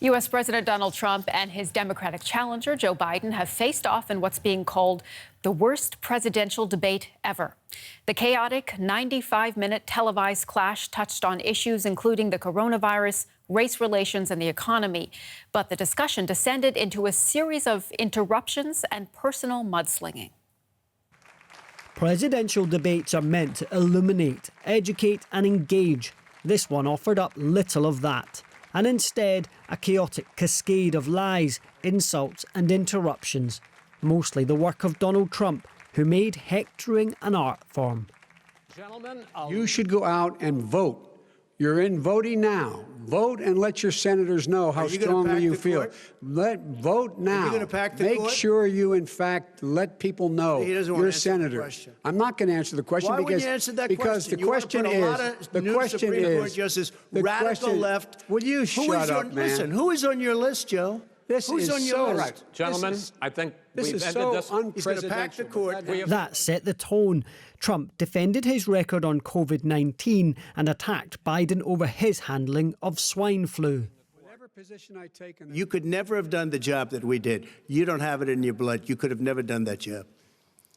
U.S. President Donald Trump and his Democratic challenger, Joe Biden, have faced off in what's being called the worst presidential debate ever. The chaotic 95-minute televised clash touched on issues including the coronavirus, race relations, and the economy. But the discussion descended into a series of interruptions and personal mudslinging. Presidential debates are meant to illuminate, educate and engage. This one offered up little of that, and instead a chaotic cascade of lies, insults and interruptions, mostly the work of Donald Trump, who made hectoring an art form. Gentlemen, you should go out and vote. You're in voting now. Vote and let your senators know how strongly you feel. Vote now. Are you going to pack the Make court? sure you, in fact, let people know He doesn't want you're a to answer the senator. question. I'm not going to answer the question Why because wouldn't you answer that because question? the question is the question is radical left. Will you shut up, man? Listen, who is on your list, Joe? Who's on your list? Right, gentlemen, I think this is ended so this. He's going to pack the court. That set the tone. Trump defended his record on COVID-19 and attacked Biden over his handling of swine flu. Whatever position I take in You could never have done the job that we did. You don't have it in your blood. You could have never done that job.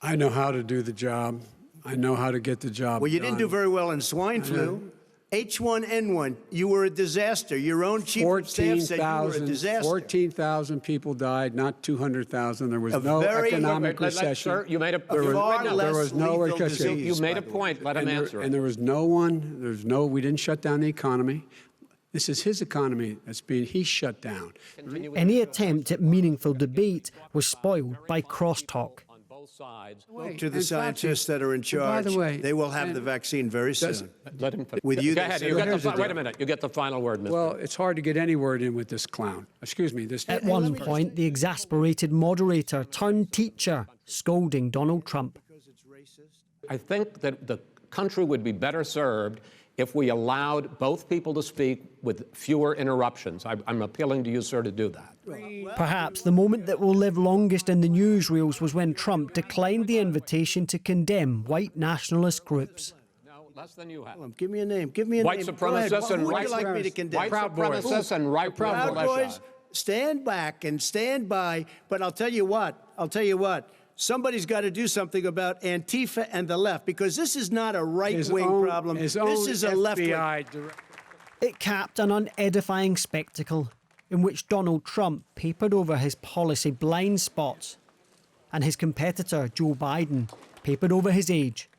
I know how to do the job. I know how to get the job Well, you done. didn't do very well in swine flu. H1N1, you were a disaster. Your own chief of staff said you were a disaster. 14,000 people died, not 200,000. There was A no very- economic recession. Sir, you made a There was no lethal recession. disease, you made by a the way. point. Let him answer. And there was we didn't shut down the economy. This is his economy he's shut down. Any attempt at meaningful debate was spoiled by crosstalk. On both sides. To the scientists that are in charge, by the way, they will have the vaccine very soon. Let him finish. With you, Go they ahead. said- You get Here's the, the wait a deal. minute. You get the final word, Mr. Well, it's hard to get any word in with this clown. Excuse me. At one point, the exasperated moderator turned teacher, scolding Donald Trump. I think that the country would be better served if we allowed both people to speak with fewer interruptions. I'm appealing to you, sir, to do that. Perhaps the moment that will live longest in the newsreels was when Trump declined the invitation to condemn white nationalist groups. No, less than you have. Give me a name. Give me a White name. Go ahead. supremacists and Who would right you like me to condemn? White supremacists and right Proud militia. Boys, stand back and stand by. But I'll tell you what. Somebody's got to do something about Antifa and the left, because this is not a right-wing problem. This is a left-wing. It capped an unedifying spectacle in which Donald Trump papered over his policy blind spots and his competitor, Joe Biden, papered over his age.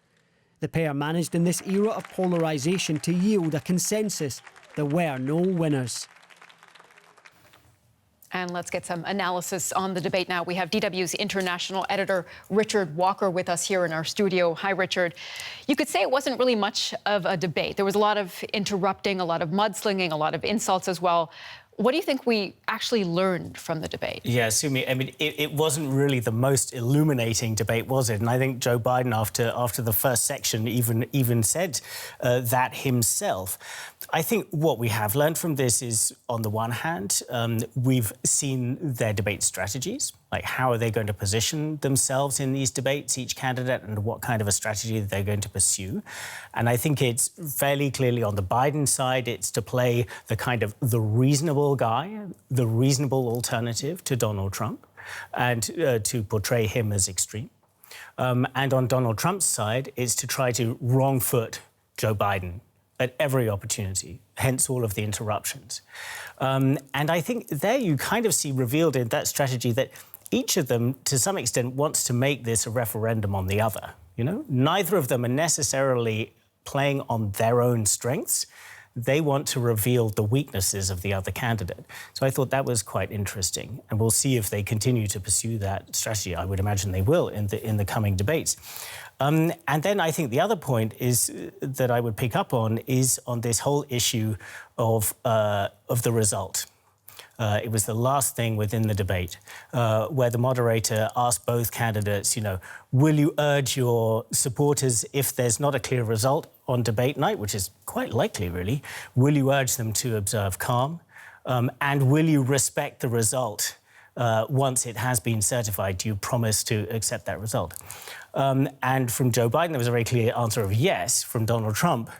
The pair managed in this era of polarization to yield a consensus. There were no winners. And let's get some analysis on the debate now. We have DW's international editor, Richard Walker, with us here in our studio. Hi, Richard. You could say it wasn't really much of a debate. There was a lot of interrupting, a lot of mudslinging, a lot of insults as well. What do you think we actually learned from the debate? Yeah, Sumi, I mean, it wasn't really the most illuminating debate, was it? And I think Joe Biden, after the first section, even said that himself. I think what we have learned from this is, on the one hand, we've seen their debate strategies, like how are they going to position themselves in these debates, each candidate, and what kind of a strategy they're going to pursue. And I think it's fairly clearly on the Biden side, it's to play the kind of the reasonable guy, the reasonable alternative to Donald Trump, and to portray him as extreme. And on Donald Trump's side, it's to try to wrong foot Joe Biden at every opportunity, hence all of the interruptions. And I think there you kind of see revealed in that strategy that each of them, to some extent, wants to make this a referendum on the other. You know, neither of them are necessarily playing on their own strengths. They want to reveal the weaknesses of the other candidate. So I thought that was quite interesting. And we'll see if they continue to pursue that strategy. I would imagine they will in the coming debates. And then I think the other point is that I would pick up on is on this whole issue of the result. It was the last thing within the debate where the moderator asked both candidates, you know, will you urge your supporters, if there's not a clear result on debate night, which is quite likely, really, will you urge them to observe calm? And will you respect the result once it has been certified? Do you promise to accept that result? And from Joe Biden, there was a very clear answer of yes. From Donald Trump,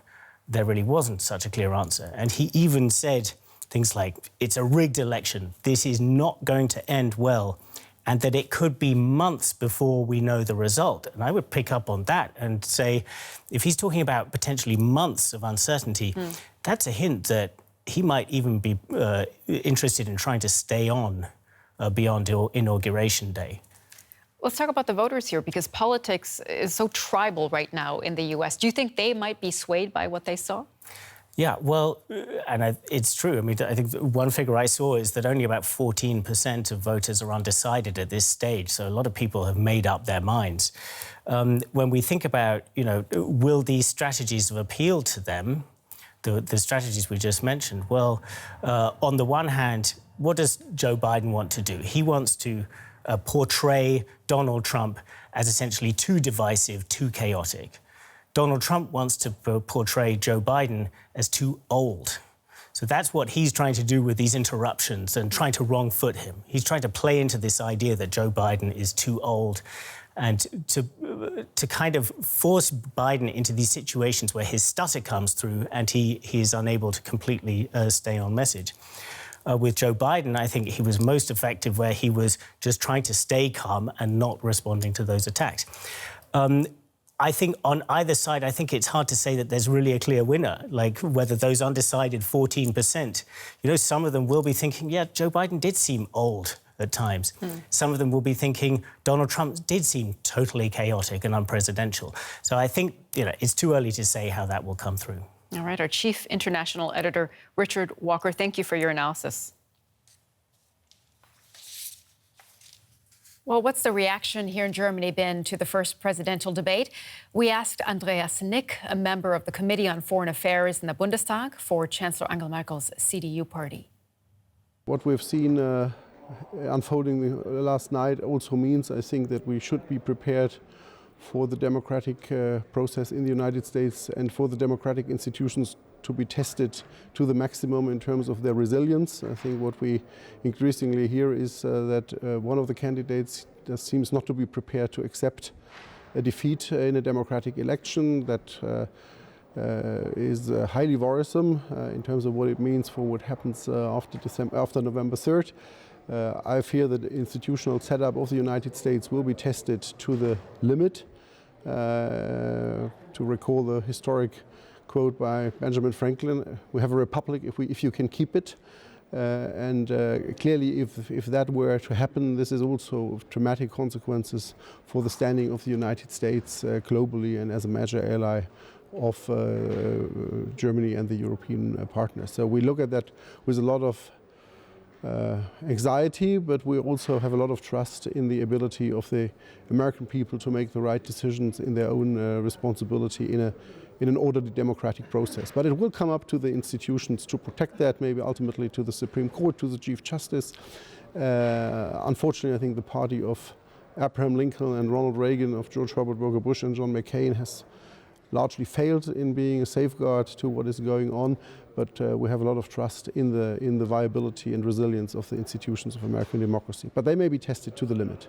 there really wasn't such a clear answer. And he even said things like it's a rigged election, this is not going to end well, and that it could be months before we know the result. And I would pick up on that and say, if he's talking about potentially months of uncertainty, that's a hint that he might even be interested in trying to stay on beyond Inauguration Day. Let's talk about the voters here, because politics is so tribal right now in the U.S. Do you think they might be swayed by what they saw? Yeah, well, and it's true. I mean, I think one figure I saw is that only about 14% of voters are undecided at this stage. So a lot of people have made up their minds. When we think about, will these strategies have appealed to them, the strategies we just mentioned, well, on the one hand, what does Joe Biden want to do? He wants to portray Donald Trump as essentially too divisive, too chaotic. Donald Trump wants to portray Joe Biden as too old. So that's what he's trying to do with these interruptions and trying to wrong foot him. He's trying to play into this idea that Joe Biden is too old and to kind of force Biden into these situations where his stutter comes through and he is unable to completely stay on message. With Joe Biden, I think he was most effective where he was just trying to stay calm and not responding to those attacks. I think on either side, I think it's hard to say that there's really a clear winner, like whether those undecided 14%, some of them will be thinking, yeah, Joe Biden did seem old at times. Some of them will be thinking Donald Trump did seem totally chaotic and unpresidential. So I think, it's too early to say how that will come through. All right, our chief international editor, Richard Walker, thank you for your analysis. Well, what's the reaction here in Germany been to the first presidential debate? We asked Andreas Nick, a member of the Committee on Foreign Affairs in the Bundestag for Chancellor Angela Merkel's CDU party. What we've seen unfolding last night also means, I think, that we should be prepared for the democratic process in the United States and for the democratic institutions to be tested to the maximum in terms of their resilience. I think what we increasingly hear is that one of the candidates just seems not to be prepared to accept a defeat in a democratic election that is highly worrisome in terms of what it means for what happens after November 3rd. I fear that the institutional setup of the United States will be tested to the limit. To recall the historic quote by Benjamin Franklin, we have a republic if you can keep it. And clearly, if that were to happen, this is also dramatic consequences for the standing of the United States globally and as a major ally of Germany and the European partners. So we look at that with a lot of anxiety, but we also have a lot of trust in the ability of the American people to make the right decisions in their own responsibility in an orderly democratic process. But it will come up to the institutions to protect that, maybe ultimately to the Supreme Court, to the Chief Justice. Unfortunately, I think the party of Abraham Lincoln and Ronald Reagan, of George Herbert Walker Bush and John McCain has largely failed in being a safeguard to what is going on, but we have a lot of trust in the viability and resilience of the institutions of American democracy. But they may be tested to the limit.